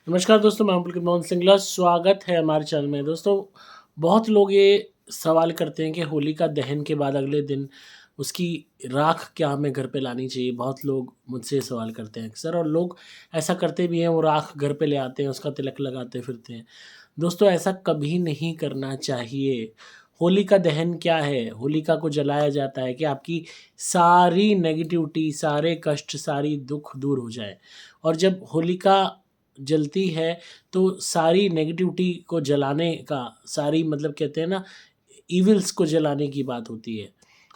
नमस्कार दोस्तों, मैं हूं पुलकित मोहन सिंगला। स्वागत है हमारे चैनल में। दोस्तों, बहुत लोग ये सवाल करते हैं कि होलिका दहन के बाद अगले दिन उसकी राख क्या हमें घर पे लानी चाहिए। बहुत लोग मुझसे ये सवाल करते हैं अक्सर, और लोग ऐसा करते भी हैं, वो राख घर पे ले आते हैं, उसका तिलक लगाते फिरते हैं। दोस्तों, ऐसा कभी नहीं करना चाहिए। होलिका दहन क्या है? होलिका को जलाया जाता है कि आपकी सारी नेगेटिविटी, सारे कष्ट, सारी दुख दूर हो जाए। और जब होलिका जलती है तो सारी नेगेटिविटी को जलाने का, सारी मतलब कहते हैं ना, इविल्स को जलाने की बात होती है।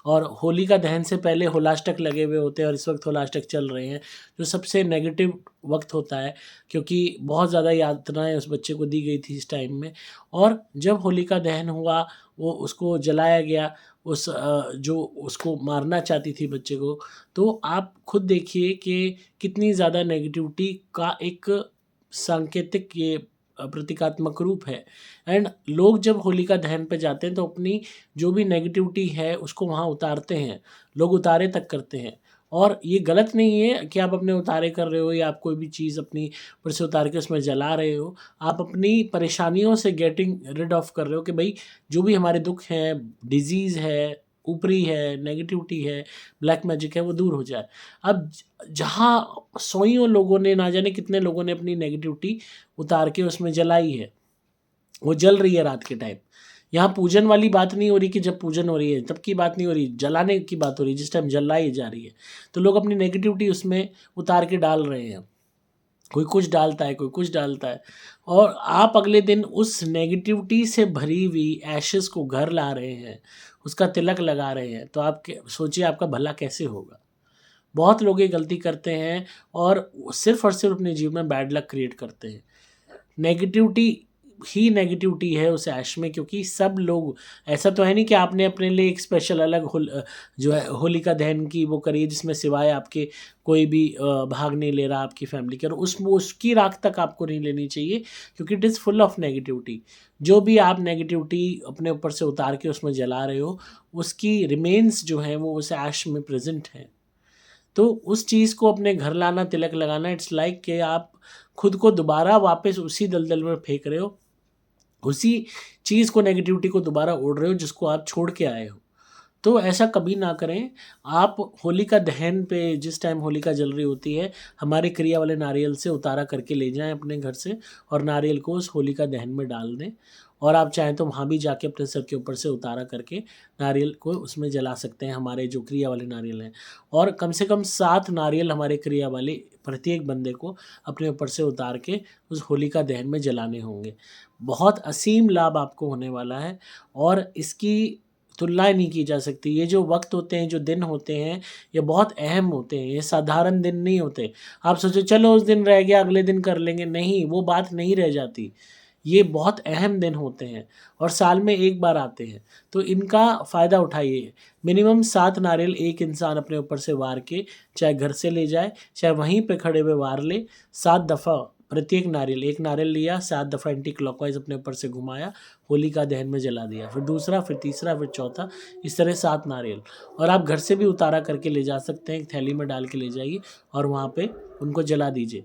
और होलिका दहन से पहले होलाष्टक लगे हुए होते हैं, और इस वक्त होलाष्टक चल रहे हैं, जो सबसे नेगेटिव वक्त होता है, क्योंकि बहुत ज़्यादा यातनाएं उस बच्चे को दी गई थी इस टाइम में। और जब होलिका दहन हुआ, वो उसको जलाया गया, जो उसको मारना चाहती थी बच्चे को, तो आप खुद देखिए कि कितनी ज़्यादा नेगेटिविटी का एक सांकेतिक ये प्रतीकात्मक रूप है। एंड लोग जब होलिका दहन पे जाते हैं तो अपनी जो भी नेगेटिविटी है उसको वहाँ उतारते हैं। लोग उतारे तक करते हैं, और ये गलत नहीं है कि आप अपने उतारे कर रहे हो, या आप कोई भी चीज़ अपनी ऊपर से उतार के उसमें जला रहे हो। आप अपनी परेशानियों से गेटिंग रिड ऑफ कर रहे हो कि भाई, जो भी हमारे दुख हैं, डिजीज़ है, ऊपरी है, नेगेटिविटी है, ब्लैक मैजिक है, वो दूर हो जाए। अब जहाँ सौयों लोगों ने, ना जाने कितने लोगों ने अपनी नेगेटिविटी उतार के उसमें जलाई है, वो जल रही है रात के टाइम। यहाँ पूजन वाली बात नहीं हो रही कि जब पूजन हो रही है तब की बात नहीं हो रही, जलाने की बात हो रही है, जिस टाइम जलाई जा रही है। तो लोग अपनी नेगेटिविटी उसमें उतार के डाल रहे हैं। कोई कुछ डालता है, कोई कुछ डालता है, और आप अगले दिन उस नेगेटिविटी से भरी हुई एशेस को घर ला रहे हैं, उसका तिलक लगा रहे हैं। तो आप सोचिए आपका भला कैसे होगा। बहुत लोग ये गलती करते हैं, और सिर्फ और सिर्फ अपने जीवन में बैड लक क्रिएट करते हैं। नेगेटिविटी ही नेगेटिविटी है उस ऐश में, क्योंकि सब लोग, ऐसा तो है नहीं कि आपने अपने लिए एक स्पेशल अलग जो है होलिका दहन की वो करी है, जिसमें सिवाय आपके कोई भी भाग नहीं ले रहा आपकी फैमिली के, और उसकी राख तक आपको नहीं लेनी चाहिए, क्योंकि it is full of negativity. जो भी आप नेगेटिविटी अपने ऊपर से उतार के उसमें जला रहे हो, उसकी रिमेन्स जो हैं वो उस ऐश में प्रेजेंट हैं। तो उस चीज़ को अपने घर लाना, तिलक लगाना, इट्स लाइक कि आप खुद को दोबारा वापस उसी दलदल में फेंक रहे हो, उसी चीज़ को, नेगेटिविटी को दोबारा ओढ़ रहे हो जिसको आप छोड़ के आए हो। तो ऐसा कभी ना करें। आप होलिका दहन पे, जिस टाइम होलिका जल रही होती है, हमारे क्रिया वाले नारियल से उतारा करके ले जाएं अपने घर से, और नारियल को उस होलिका दहन में डाल दें। और आप चाहें तो वहाँ भी जाके अपने सर के ऊपर से उतारा करके नारियल को उसमें जला सकते हैं, हमारे जो क्रिया वाले नारियल हैं। और कम से कम 7 नारियल हमारे क्रिया वाले प्रत्येक बंदे को अपने ऊपर से उतार के उस होलिका दहन में जलाने होंगे। बहुत असीम लाभ आपको होने वाला है, और इसकी तुलना नहीं की जा सकती। ये जो वक्त होते हैं, जो दिन होते हैं, ये बहुत अहम होते हैं। ये साधारण दिन नहीं होते। आप सोचो चलो उस दिन रह गया, अगले दिन कर लेंगे, नहीं, वो बात नहीं रह जाती। ये बहुत अहम दिन होते हैं, और साल में एक बार आते हैं, तो इनका फ़ायदा उठाइए। मिनिमम 7 नारियल एक इंसान अपने ऊपर से वार के, चाहे घर से ले जाए, चाहे वहीं पे खड़े हुए वार ले। 7 दफ़ा प्रत्येक नारियल, एक नारियल लिया, 7 दफ़ा एंटी क्लॉकवाइज अपने ऊपर से घुमाया, होलिका दहन में जला दिया, फिर दूसरा, फिर तीसरा, फिर चौथा, इस तरह 7 नारियल। और आप घर से भी उतारा करके ले जा सकते हैं, एक थैली में डाल के ले जाइए, और वहाँ पे उनको जला दीजिए।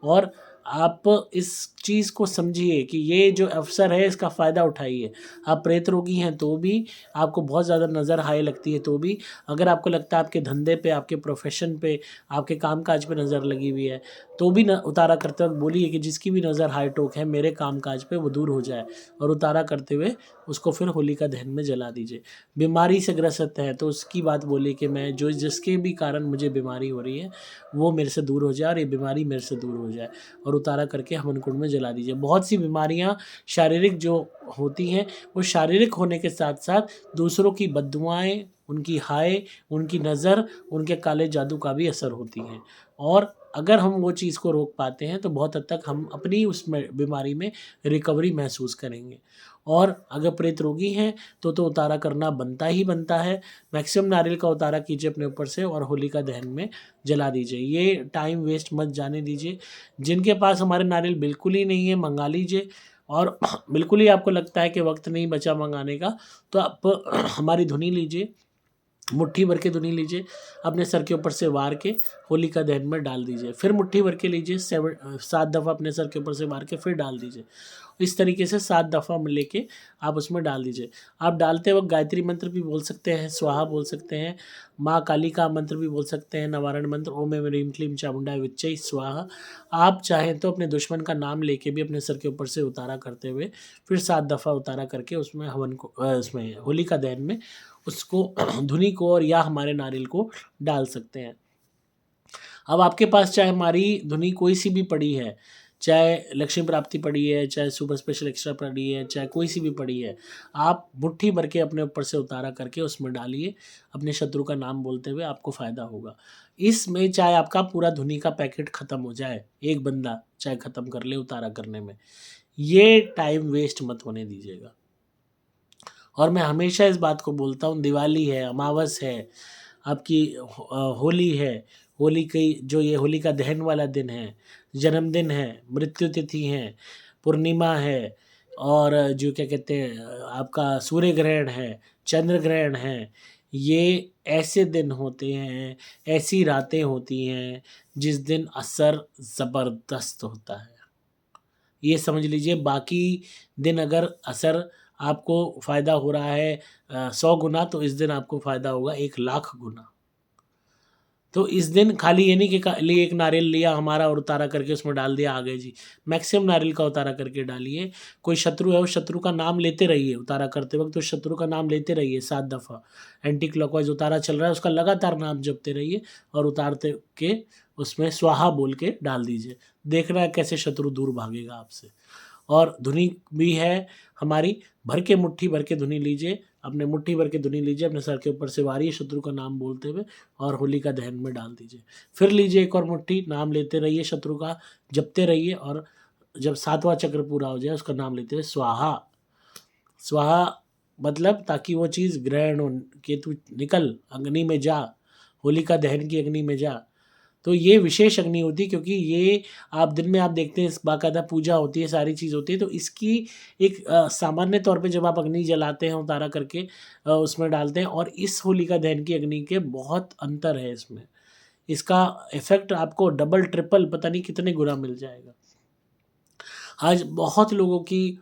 और आप इस चीज़ को समझिए कि ये जो अवसर है, इसका फ़ायदा उठाइए। आप प्रेत रोगी हैं तो भी, आपको बहुत ज़्यादा नज़र हाई लगती है तो भी, अगर आपको लगता है आपके धंधे पे, आपके प्रोफेशन पे, आपके कामकाज पे नज़र लगी हुई है, तो भी न उतारा करते वक्त बोलिए कि जिसकी भी नज़र हाई टोक है मेरे कामकाज पे, वो दूर हो जाए। और उतारा करते हुए उसको फिर होलिका दहन में जला दीजिए। बीमारी से ग्रसित है तो उसकी बात बोलिए कि मैं, जो जिसके भी कारण मुझे बीमारी हो रही है, वो मेरे से दूर हो जाए, और ये बीमारी मेरे से दूर हो जाए, और उतारा करके हवन कुंड में जला दीजिए। बहुत सी बीमारियां शारीरिक जो होती हैं, वो शारीरिक होने के साथ साथ दूसरों की बद्दुआएं, उनकी हाय, उनकी नज़र, उनके काले जादू का भी असर होती हैं। और अगर हम वो चीज़ को रोक पाते हैं तो बहुत हद तक हम अपनी उस बीमारी में रिकवरी महसूस करेंगे। और अगर प्रेत रोगी हैं तो उतारा करना बनता ही बनता है। मैक्सिमम नारियल का उतारा कीजिए अपने ऊपर से, और होलिका दहन में जला दीजिए। ये टाइम वेस्ट मत जाने दीजिए। जिनके पास हमारे नारियल बिल्कुल ही नहीं है, मंगा लीजिए। और बिल्कुल ही आपको लगता है कि वक्त नहीं बचा मंगाने का, तो आप हमारी धुनी लीजिए, मुट्ठी भर के धुनी लीजिए, अपने सर के ऊपर से वार के होलिका दहन में डाल दीजिए। फिर मुट्ठी भर के लीजिए, 7 दफ़ा अपने सर के ऊपर से मार के फिर डाल दीजिए। इस तरीके से 7 दफ़ा लेके आप उसमें डाल दीजिए। आप डालते वक्त गायत्री मंत्र भी बोल सकते हैं, स्वाहा बोल सकते हैं, माँ काली का मंत्र भी बोल सकते हैं, नवारण मंत्र ओम ऐं ह्रीं क्लीं चामुंडाय विच्चै स्वाहा। आप चाहें तो अपने दुश्मन का नाम लेके भी अपने सर के ऊपर से उतारा करते हुए फिर 7 दफ़ा उतारा करके उसमें हवन को उसमें होलिका दहन में उसको धुनी को और या हमारे नारियल को डाल सकते हैं। अब आपके पास चाहे हमारी धुनी कोई सी भी पड़ी है, चाहे लक्ष्मी प्राप्ति पड़ी है, चाहे सुपर स्पेशल एक्स्ट्रा पड़ी है, चाहे कोई सी भी पड़ी है, आप मुट्ठी भर के अपने ऊपर से उतारा करके उसमें डालिए, अपने शत्रु का नाम बोलते हुए आपको फ़ायदा होगा। इसमें चाहे आपका पूरा धुनी का पैकेट ख़त्म हो जाए, एक बंदा चाहे ख़त्म कर ले उतारा करने में, ये टाइम वेस्ट मत होने दीजिएगा। और मैं हमेशा इस बात को बोलता हूँ, दिवाली है, अमावस है, आपकी होली है, होली की जो ये होलिका दहन वाला दिन है, जन्मदिन है, मृत्यु तिथि है, पूर्णिमा है और जो क्या कहते हैं आपका सूर्य ग्रहण है, चंद्र ग्रहण है, ये ऐसे दिन होते हैं, ऐसी रातें होती हैं जिस दिन असर ज़बरदस्त होता है। ये समझ लीजिए बाकी दिन अगर असर आपको फ़ायदा हो रहा है 100 गुना, तो इस दिन आपको फ़ायदा होगा 1,00,000 गुना। तो इस दिन खाली ये नहीं कि खाली एक नारियल लिया हमारा और उतारा करके उसमें डाल दिया, आ गए जी। मैक्सिमम नारियल का उतारा करके डालिए। कोई शत्रु है, उस शत्रु का नाम लेते रहिए उतारा करते वक्त, तो शत्रु का नाम लेते रहिए 7 दफ़ा। एंटी क्लॉकवाइज उतारा चल रहा है, उसका लगातार नाम जपते रहिए और उतारते के उसमें स्वाहा बोल के डाल दीजिए। देखना है कैसे शत्रु दूर भागेगा आपसे। और धुनी भी है हमारी, भर के मुट्ठी भर के धुनी लीजिए, अपने मुट्ठी भर के धुनी लीजिए, अपने सर के ऊपर से वारिए शत्रु का नाम बोलते हुए और होलिका दहन में डाल दीजिए। फिर लीजिए एक और मुट्ठी, नाम लेते रहिए शत्रु का, जपते रहिए और जब 7वां चक्र पूरा हो जाए उसका नाम लेते हुए स्वाहा। स्वाहा मतलब ताकि वो चीज़ ग्रहण हो कि तू निकल अग्नि में जा, होलिका दहन की अग्नि में जा। तो ये विशेष अग्नि होती है क्योंकि ये आप दिन में आप देखते हैं बाकायदा पूजा होती है, सारी चीज़ होती है, तो इसकी एक सामान्य तौर पे जब आप अग्नि जलाते हैं उतारा करके उसमें डालते हैं और इस होलिका दहन की अग्नि के बहुत अंतर है इसमें। इसका इफ़ेक्ट आपको डबल ट्रिपल पता नहीं कितने गुना मिल जाएगा। आज बहुत लोगों की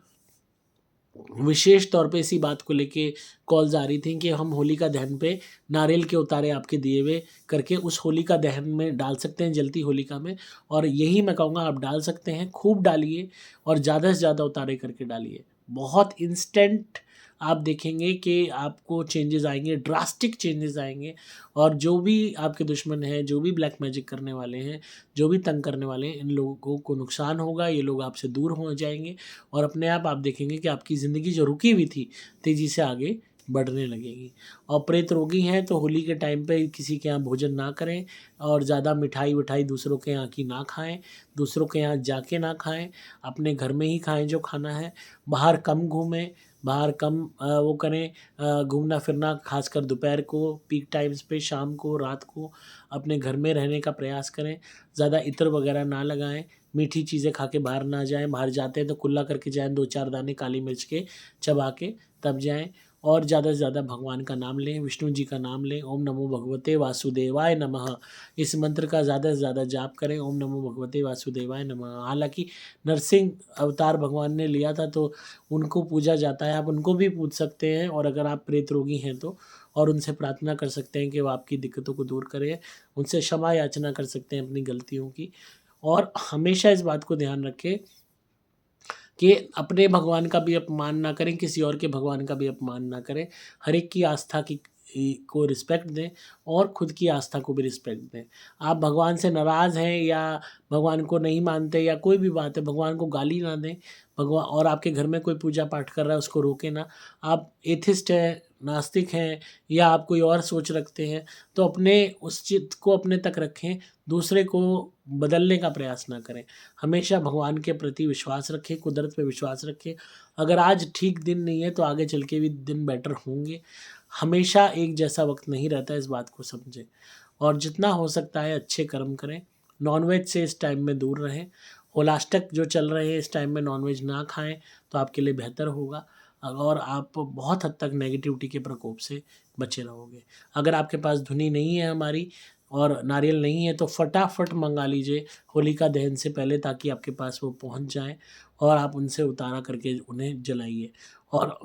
विशेष तौर पे इसी बात को लेके कॉल्स आ रही थी कि हम होलिका दहन पे नारियल के उतारे आपके दिए हुए करके उस होलिका दहन में डाल सकते हैं, जलती होलिका में। और यही मैं कहूँगा आप डाल सकते हैं, खूब डालिए और ज़्यादा से ज़्यादा उतारे करके डालिए। बहुत इंस्टेंट आप देखेंगे कि आपको चेंजेस आएंगे, ड्रास्टिक चेंजेस आएंगे। और जो भी आपके दुश्मन हैं, जो भी ब्लैक मैजिक करने वाले हैं, जो भी तंग करने वाले हैं, इन लोगों को नुकसान होगा, ये लोग आपसे दूर हो जाएंगे और अपने आप देखेंगे कि आपकी ज़िंदगी जो रुकी हुई थी तेज़ी से आगे बढ़ने लगेगी। और प्रेत रोगी हैं तो होली के टाइम पे किसी के यहाँ भोजन ना करें और ज़्यादा मिठाई विठाई दूसरों के यहाँ की ना खाएं, दूसरों के यहाँ जाके ना खाएं, अपने घर में ही खाएं जो खाना है। बाहर कम घूमें, बाहर कम वो करें घूमना फिरना, खासकर दोपहर को, पीक टाइम्स पे, शाम को, रात को अपने घर में रहने का प्रयास करें। ज़्यादा इत्र वगैरह ना लगाएं, मीठी चीज़ें खा के बाहर ना जाएं, बाहर जाते हैं तो कुल्ला करके जाएं, 2-4 दाने काली मिर्च के चबा के तब जाएं। और ज़्यादा से ज़्यादा भगवान का नाम लें, विष्णु जी का नाम लें, ओम नमो भगवते वासुदेवाय नमः, इस मंत्र का ज़्यादा से ज़्यादा जाप करें, ओम नमो भगवते वासुदेवाय नमः। हालांकि नरसिंह अवतार भगवान ने लिया था तो उनको पूजा जाता है, आप उनको भी पूज सकते हैं। और अगर आप प्रेत रोगी हैं तो और उनसे प्रार्थना कर सकते हैं कि वो आपकी दिक्कतों को दूर करें, उनसे क्षमा याचना कर सकते हैं अपनी गलतियों की। और हमेशा इस बात को ध्यान रखें कि अपने भगवान का भी अपमान ना करें, किसी और के भगवान का भी अपमान ना करें। हर एक की आस्था की को रिस्पेक्ट दें और खुद की आस्था को भी रिस्पेक्ट दें। आप भगवान से नाराज़ हैं या भगवान को नहीं मानते या कोई भी बात है, भगवान को गाली ना दें। भगवान और आपके घर में कोई पूजा पाठ कर रहा है उसको रोके ना। आप एथिस्ट हैं, नास्तिक हैं या आप कोई और सोच रखते हैं तो अपने उस चित्त को अपने तक रखें, दूसरे को बदलने का प्रयास ना करें। हमेशा भगवान के प्रति विश्वास रखें, कुदरत पे विश्वास रखें। अगर आज ठीक दिन नहीं है तो आगे चल के भी दिन बेटर होंगे। हमेशा एक जैसा वक्त नहीं रहता, इस बात को समझें और जितना हो सकता है अच्छे कर्म करें। नॉनवेज से इस टाइम में दूर रहें। होलाष्टक जो चल रहे हैं इस टाइम में नॉनवेज ना खाएं तो आपके लिए बेहतर होगा। और आप बहुत हद तक नेगेटिविटी के प्रकोप से बचे रहोगे। अगर आपके पास धुनी नहीं है हमारी और नारियल नहीं है तो फटाफट मंगा लीजिए होलिका दहन से पहले, ताकि आपके पास वो पहुंच जाए और आप उनसे उतारा करके उन्हें जलाइए। और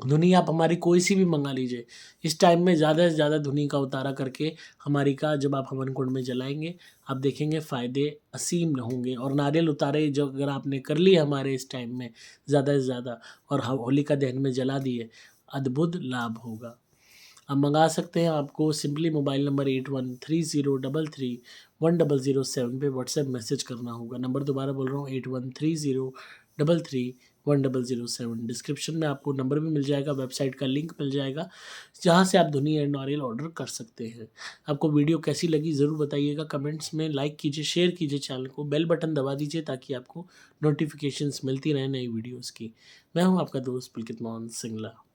धुनी आप हमारी कोई सी भी मंगा लीजिए, इस टाइम में ज़्यादा से ज़्यादा धुनी का उतारा करके हमारी का जब आप हवन कुंड में जलाएंगे, आप देखेंगे फ़ायदे असीम होंगे। और नारियल उतारे जो अगर आपने कर लिए हमारे इस टाइम में ज़्यादा से ज़्यादा और होलिका दहन में जला दिए, अद्भुत लाभ होगा। आप मंगा सकते हैं। आपको सिंपली मोबाइल नंबर 8130331007 पे व्हाट्सएप मैसेज करना होगा। नंबर दोबारा बोल रहा हूँ, 8130331007। डिस्क्रिप्शन में आपको नंबर भी मिल जाएगा, वेबसाइट का लिंक मिल जाएगा, जहाँ से आप धुनी एंड नारियल ऑर्डर कर सकते हैं। आपको वीडियो कैसी लगी ज़रूर बताइएगा कमेंट्स में। लाइक कीजिए, शेयर कीजिए चैनल को, बेल बटन दबा दीजिए ताकि आपको नोटिफिकेशंस मिलती रहे नई वीडियोज़ की। मैं हूँ आपका दोस्त पुलकित मोहन सिंगला।